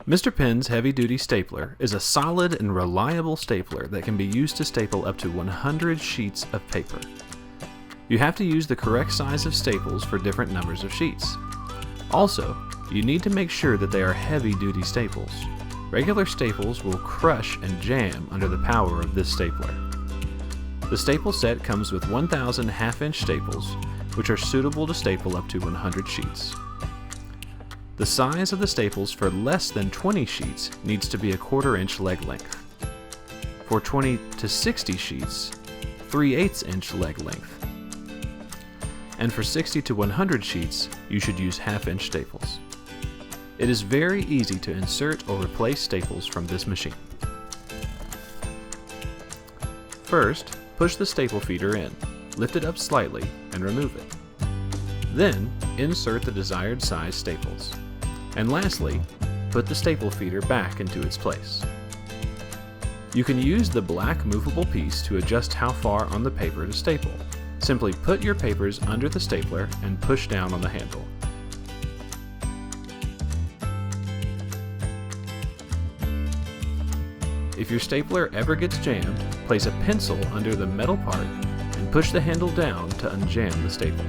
Mr.Pen's heavy-duty stapler is a solid and reliable stapler that can be used to staple up to 100 sheets of paper. You have to use the correct size of staples for different numbers of sheets. Also, you need to make sure that they are heavy-duty staples. Regular staples will crush and jam under the power of this stapler. The staple set comes with 1,000 half-inch staples, which are suitable to staple up to 100 sheets. The size of the staples for less than 20 sheets needs to be a 1/4 inch leg length. For 20 to 60 sheets, 3/8 inch leg length. And for 60 to 100 sheets, you should use half-inch staples. It is very easy to insert or replace staples from this machine. First, push the staple feeder in, lift it up slightly, and remove it. Then, insert the desired size staples. And lastly, put the staple feeder back into its place. You can use the black movable piece to adjust how far on the paper to staple. Simply put your papers under the stapler and push down on the handle. If your stapler ever gets jammed, place a pencil under the metal part and push the handle down to unjam the staple.